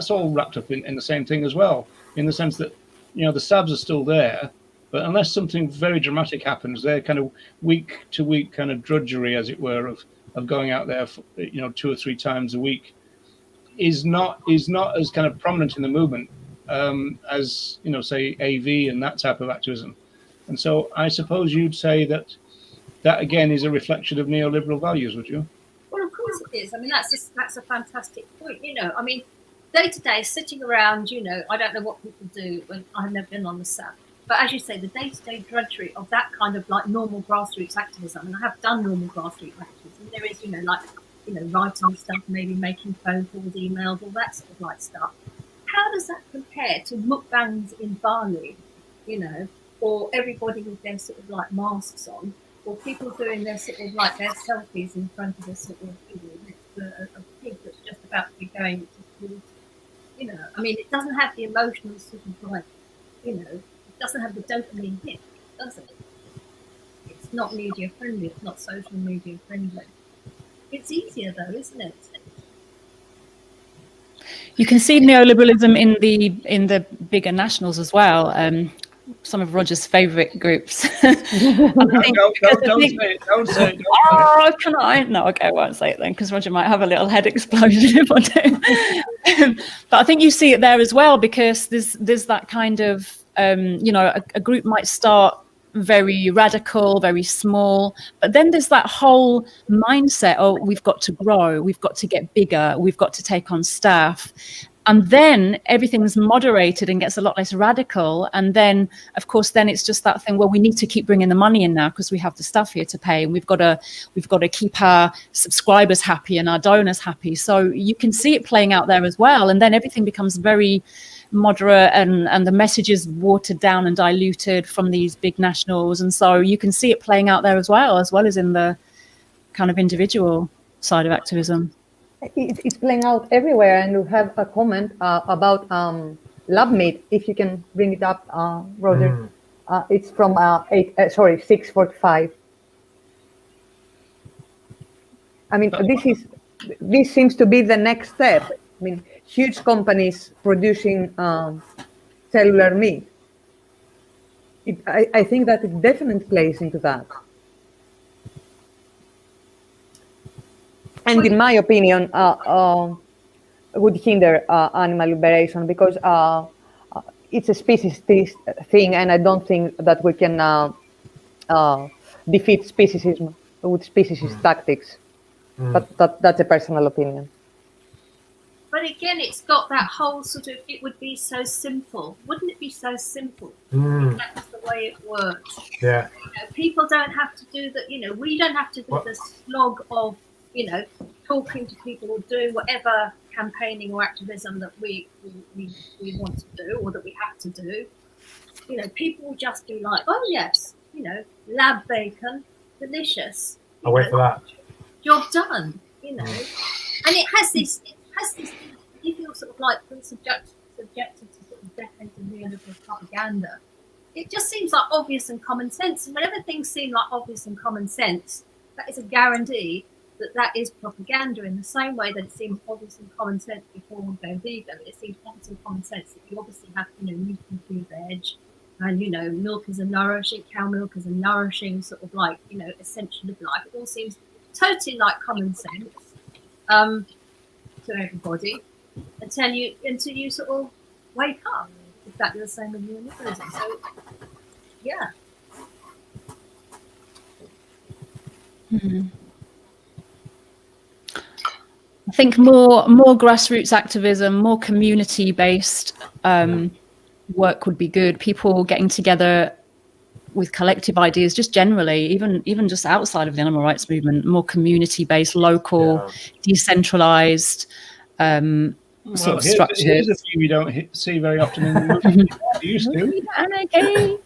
all wrapped up in the same thing as well, in the sense that, you know, the SABs are still there, but unless something very dramatic happens, they're kind of week to week kind of drudgery, as it were, of going out there, for, you know, 2 or 3 times a week, is not as kind of prominent in the movement as, you know, say AV and that type of activism. And so I suppose you'd say that again is a reflection of neoliberal values, would you? Well, of course it is. I mean, that's a fantastic point. You know, I mean, day to day, sitting around, you know, I don't know what people do when I've never been on the SAP. But as you say, the day-to-day drudgery of that kind of like normal grassroots activism, and I have done normal grassroots activism. There is, you know, like, you know, writing stuff, maybe making phone calls, emails, all that sort of like stuff. How does that compare to mukbangs in Bali, you know, or everybody with their sort of like masks on, or people doing their sort of like their selfies in front of a sort of, you know, a pig that's just about to be going to water. You know, I mean, it doesn't have the emotional sort of like, you know, it doesn't have the dopamine hit, does it? It's not media friendly. It's not social media friendly. It's easier though, isn't it? You can see neoliberalism in the bigger nationals as well. Some of Roger's favourite groups. Don't say it. Oh, can I? No, okay, I won't say it then, because Roger might have a little head explosion if I do. But I think you see it there as well, because there's that kind of, you know, a group might start very radical, very small, but then there's that whole mindset, oh, we've got to grow, we've got to get bigger, we've got to take on staff. And then everything's moderated and gets a lot less radical. And then, of course, then it's just that thing, well, we need to keep bringing the money in now because we have the stuff here to pay, and we've got to keep our subscribers happy and our donors happy. So you can see it playing out there as well. And then everything becomes very moderate, and the message is watered down and diluted from these big nationals. And so you can see it playing out there as well as in the kind of individual side of activism. It's playing out everywhere, and we have a comment about lab meat. If you can bring it up, Roger. It's from 645. I mean, this seems to be the next step. I mean, huge companies producing cellular meat. I think that it definitely plays into that. And in my opinion, would hinder animal liberation, because it's a species thing, and I don't think that we can defeat speciesism with speciesist tactics. But that's a personal opinion. But again, it's got that whole sort of, it would be so simple. Wouldn't it be so simple if that was the way it works? Yeah. You know, people don't have to do that, you know, we don't have to do the slog of, you know, talking to people or doing whatever campaigning or activism that we want to do or that we have to do. You know, people will just be like, oh yes, you know, lab bacon, delicious. I'll wait for that. Job done, you know. And it has this, you feel sort of like subjected to sort of decades of neoliberal propaganda. It just seems like obvious and common sense. And whenever things seem like obvious and common sense, that is a guarantee that is propaganda, in the same way that it seems obvious and common sense before we go vegan. It seems obvious and common sense that you obviously have, you know, meat and free veg, and, you know, milk is a nourishing, cow milk is a nourishing sort of like, you know, essential of life. It all seems totally like common sense to everybody until you sort of wake up. Exactly the same with neoliberalism. So, yeah. I think more grassroots activism, more community-based work would be good. People getting together with collective ideas, just generally, even just outside of the animal rights movement, more community-based, local, decentralized sort of structures. Here's a few we don't see very often in the movement. You used to. Anarchy.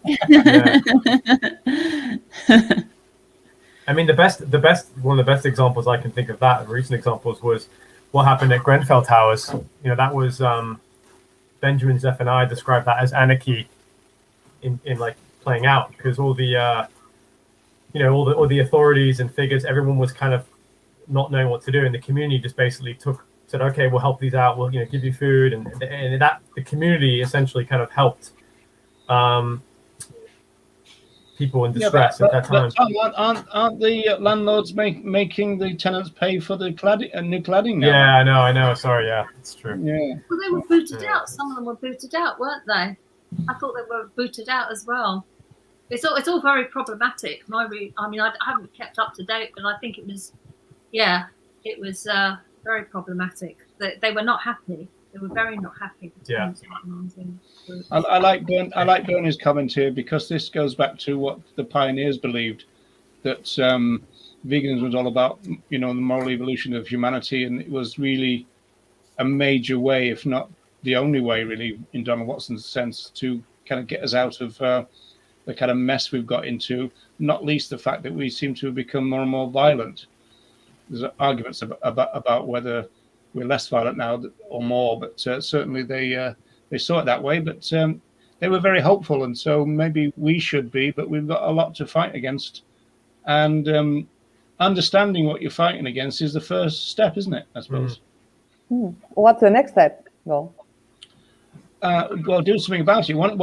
I mean, one of the best examples I can think of that, recent examples, was what happened at Grenfell Towers. You know, that was Benjamin Zephaniah described that as anarchy in like playing out, because all the all the authorities and figures, everyone was kind of not knowing what to do, and the community just basically said, okay, we'll help these out, we'll give you food, and that the community essentially kind of helped people in distress at that time. But aren't the landlords making the tenants pay for the new cladding now? Yeah, I know. Sorry, yeah, it's true. Yeah. Well, they were booted out. Some of them were booted out, weren't they? I thought they were booted out as well. It's all very problematic. I haven't kept up to date, but I think it was very problematic. They were not happy. They were very not happy. Yeah. I like Bernie's comment here, because this goes back to what the pioneers believed, that veganism was all about, the moral evolution of humanity, and it was really a major way, if not the only way, really, in Donald Watson's sense, to kind of get us out of the kind of mess we've got into. Not least the fact that we seem to have become more and more violent. There's arguments about whether we're less violent now or more, but certainly they saw it that way. But they were very hopeful, and so maybe we should be. But we've got a lot to fight against, and understanding what you're fighting against is the first step, isn't it? I suppose. What's the next step, though? Well, do something about it. Know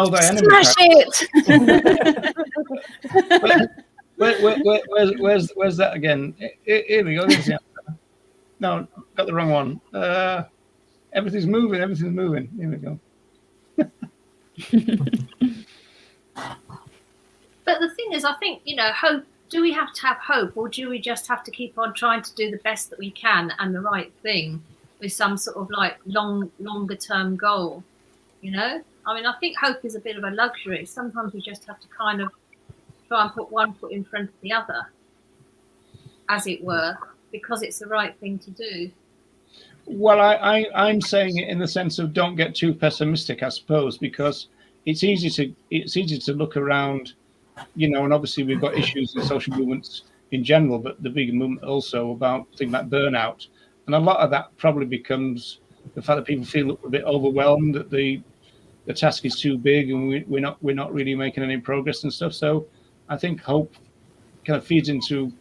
thy enemy. Smash it. Where's that again? Here we go. No, got the wrong one. Everything's moving. Here we go. But the thing is, I think, hope. Do we have to have hope, or do we just have to keep on trying to do the best that we can and the right thing with some sort of like longer term goal? I think hope is a bit of a luxury. Sometimes we just have to kind of try and put one foot in front of the other, as it were, because it's the right thing to do. Well, I'm saying it in the sense of don't get too pessimistic, I suppose, because it's easy to look around, and obviously we've got issues in social movements in general, but the vegan movement also, about things like burnout, and a lot of that probably becomes the fact that people feel a bit overwhelmed, that the task is too big, and we're not really making any progress and stuff. So I think hope kind of feeds into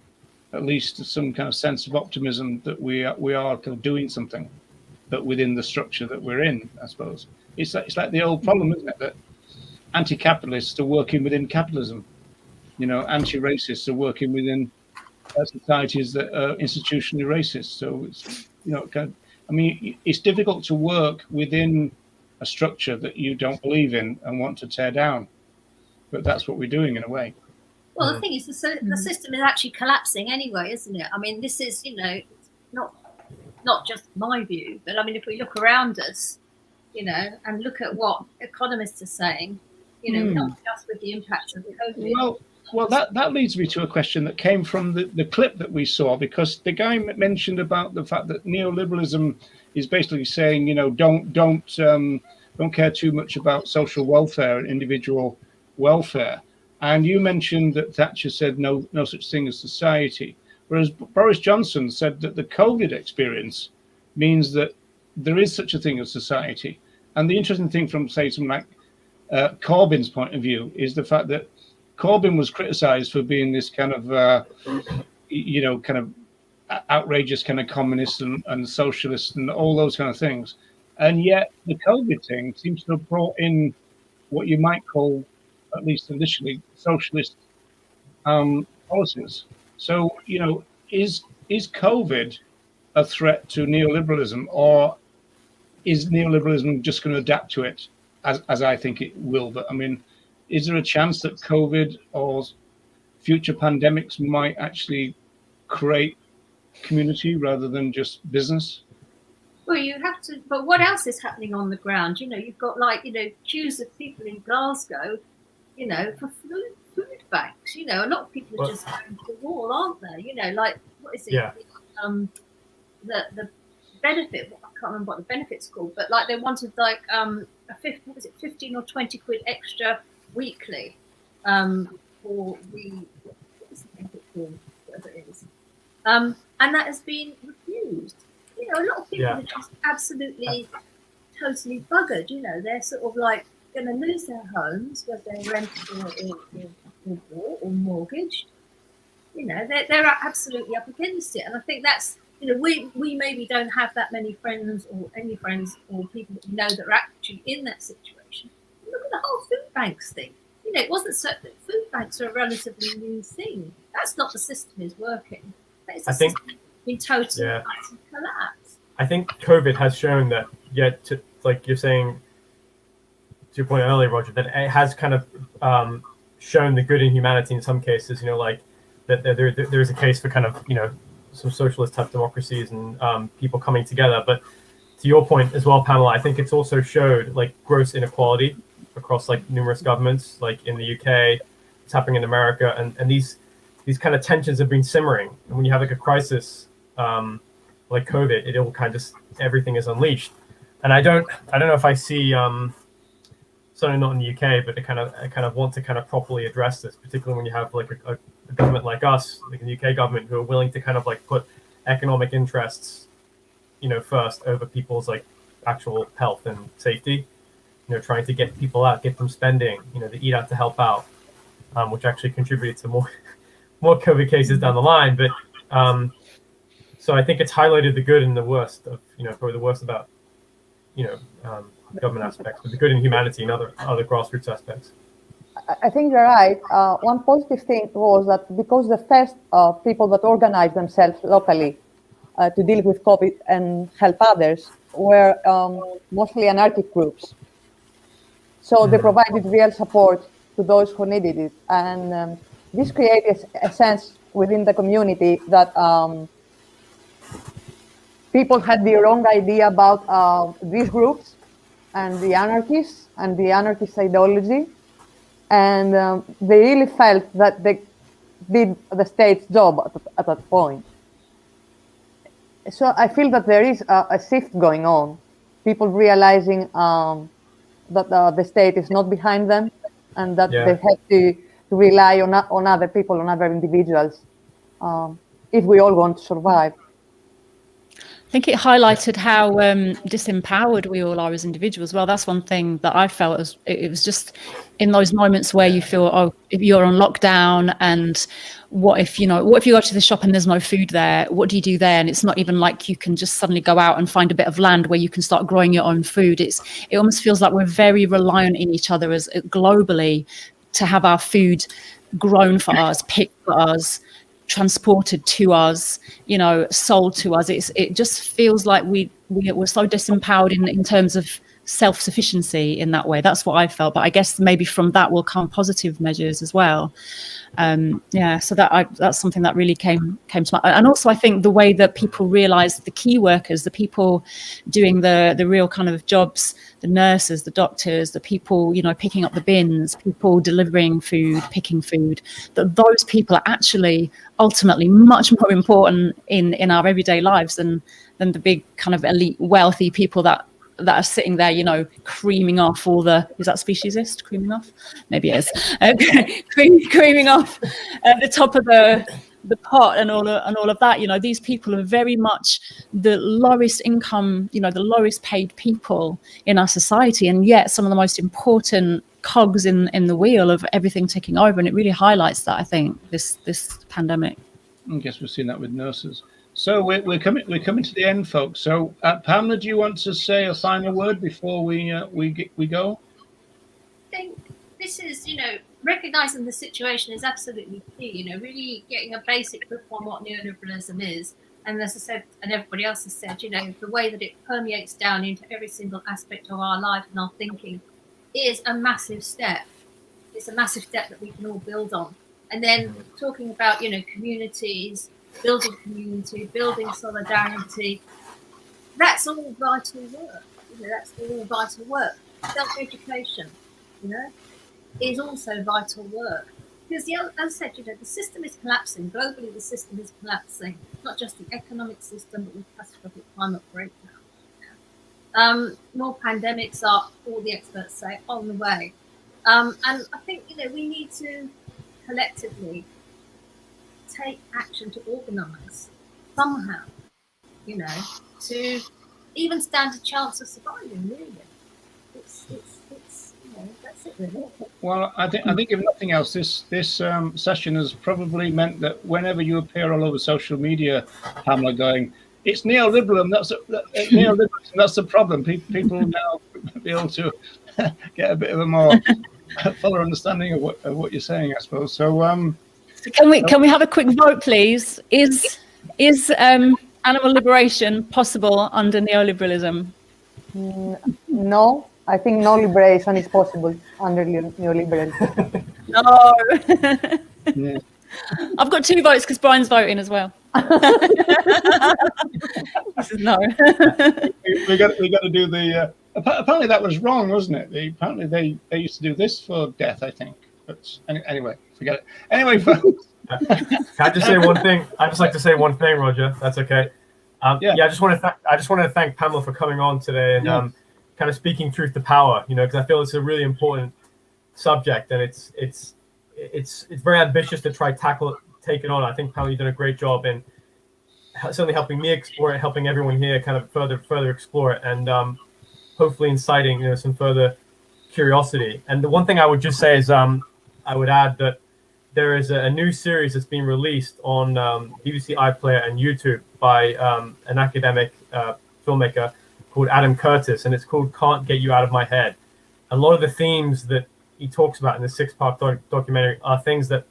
at least some kind of sense of optimism that we are kind of doing something, but within the structure that we're in, I suppose. It's like the old problem, isn't it, that anti-capitalists are working within capitalism. Anti-racists are working within societies that are institutionally racist. So it's it's difficult to work within a structure that you don't believe in and want to tear down, but that's what we're doing in a way. Well, the thing is, the system is actually collapsing anyway, isn't it? I mean, this is, not just my view, but I mean, if we look around us, and look at what economists are saying, not just with the impact of COVID. Well, that leads me to a question that came from the clip that we saw, because the guy mentioned about the fact that neoliberalism is basically saying, don't care too much about social welfare and individual welfare. And you mentioned that Thatcher said no such thing as society, whereas Boris Johnson said that the COVID experience means that there is such a thing as society. And the interesting thing from, say, someone like Corbyn's point of view is the fact that Corbyn was criticised for being this kind of, kind of outrageous kind of communist and socialist and all those kind of things. And yet the COVID thing seems to have brought in what you might call, at least initially, socialist policies. So, is COVID a threat to neoliberalism, or is neoliberalism just going to adapt to it, as I think it will? But I mean, is there a chance that COVID or future pandemics might actually create community rather than just business? Well, you have to, but what else is happening on the ground? You've got queues of people in Glasgow, for food banks. A lot of people are just going to the wall, aren't they? What is it? Yeah. The benefit, I can't remember what the benefit's called, but they wanted a 15 or 20 quid extra weekly for what is the benefit called, whatever it is. And that has been refused. A lot of people are just absolutely, totally buggered. They're sort of going to lose their homes, whether they're rented or mortgaged. They're absolutely up against it. And I think that's, we maybe don't have that many friends or any friends or people that we know that are actually in that situation. Look at the whole food banks thing. It wasn't so that food banks are a relatively new thing. That's not the system is working. I think in total collapse. I think COVID has shown that, like you're saying, to your point earlier, Roger, that it has kind of shown the good in humanity in some cases. That there is a case for kind of some socialist type democracies and people coming together. But to your point as well, Pamela, I think it's also showed gross inequality across numerous governments, in the UK, it's happening in America, and these kind of tensions have been simmering. And when you have a crisis like COVID, it all kind of just everything is unleashed. And I don't know if I see certainly not in the UK, but I kind of want to kind of properly address this, particularly when you have a government like us, like the UK government, who are willing to kind of put economic interests, first over people's actual health and safety. Trying to get people out, get them spending, the eat out to help out, which actually contributed to more COVID cases down the line. But so I think it's highlighted the good and the worst of, probably the worst about, government aspects, but the good in humanity and other grassroots aspects. I think you're right. One positive thing was that because the first people that organized themselves locally to deal with COVID and help others were mostly anarchic groups. So they provided real support to those who needed it. And this created a sense within the community that people had the wrong idea about these groups and the anarchists and the anarchist ideology. And they really felt that they did the state's job at that point. So I feel that there is a shift going on. People realizing that the state is not behind them, and that they have to rely on other people, on other individuals, if we all want to survive. I think it highlighted how disempowered we all are as individuals. Well, that's one thing that I felt. It was just in those moments where you feel, oh, if you're on lockdown, and what if you go to the shop and there's no food there? What do you do there? And it's not even like you can just suddenly go out and find a bit of land where you can start growing your own food. It almost feels like we're very reliant in each other as globally to have our food grown for us, picked for us, transported to us, sold to us. It just feels like we're so disempowered in terms of self-sufficiency in that way. That's what I felt, but I guess maybe from that will come positive measures as well. So that's something that really came to mind. And also I think the way that people realized the key workers, the people doing the real kind of jobs, the nurses, the doctors, the people, picking up the bins, people delivering food, picking food, that those people are actually ultimately much more important in our everyday lives than the big kind of elite wealthy people that are sitting there, creaming off all the, is that speciesist, creaming off? Maybe it is. Creaming off at the top of the pot and all of that. These people are very much the lowest income, the lowest paid people in our society, and yet some of the most important cogs in the wheel of everything ticking over. And it really highlights that, I think, this pandemic. I guess we've seen that with nurses. So we're coming to the end, folks. So Pamela, do you want to say a final word before we go? I think this is, recognizing the situation is absolutely key. Really getting a basic grip on what neoliberalism is, and as I said, and everybody else has said, the way that it permeates down into every single aspect of our life and our thinking is a massive step. It's a massive step that we can all build on. And then talking about, communities, building community, building solidarity. That's all vital work. That's all vital work. Self-education, is also vital work. Because as I said, the system is collapsing. Globally, the system is collapsing. Not just the economic system, but with catastrophic climate breakdown. More pandemics are, all the experts say, on the way. And I think, we need to collectively take action to organise somehow, to even stand a chance of surviving, really. It's that's it, really. Well, I think if nothing else, this session has probably meant that whenever you appear all over social media, Pamela, going, it's neoliberalism. Neoliberalism. That's the problem. People now be able to get a bit of a more fuller understanding of what you're saying, I suppose. So, can we have a quick vote, please? Is animal liberation possible under neoliberalism? No, I think no liberation is possible under neoliberalism. No. yeah. I've got 2 votes because Brian's voting as well. This is no. we got to do the. Apparently that was wrong, wasn't it? Apparently they used to do this for death, I think. But anyway, forget it. Anyway, folks. Can I just say one thing? I'd just like to say one thing, Roger. That's okay. I just want to thank Pamela for coming on today and kind of speaking truth to power. Because I feel it's a really important subject, and it's very ambitious to take it on. I think Pamela, you've done a great job in certainly helping me explore it, helping everyone here kind of further explore it, and hopefully inciting some further curiosity. And the one thing I would just say is I would add that there is a new series that's been released on BBC iPlayer and YouTube by an academic filmmaker called Adam Curtis, and it's called Can't Get You Out of My Head. A lot of the themes that he talks about in the 6-part documentary are things that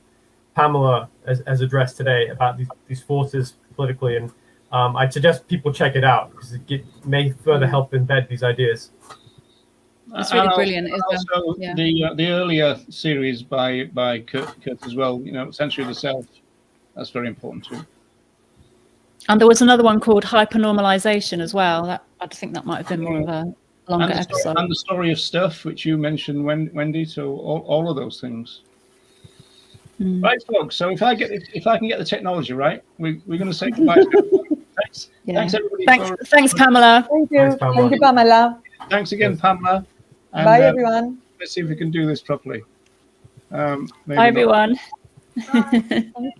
Pamela has addressed today about these forces politically, and I'd suggest people check it out because it may further help embed these ideas. It's really brilliant. Also, the earlier series by Kurt as well, Century of the Self, that's very important too. And there was another one called Hypernormalization as well. I think that might have been more of a longer episode. And the Story of Stuff, which you mentioned, Wendy. So all of those things. Right, folks. So if I can get the technology right, we're going to say goodbye. Thanks. Yeah. Thanks everybody. Thanks, Pamela. Thank you. Thanks, Pamela. Thank you, Pamela. Thanks again, Pamela. And, Bye, everyone. Let's see if we can do this properly. Bye, everyone. Bye.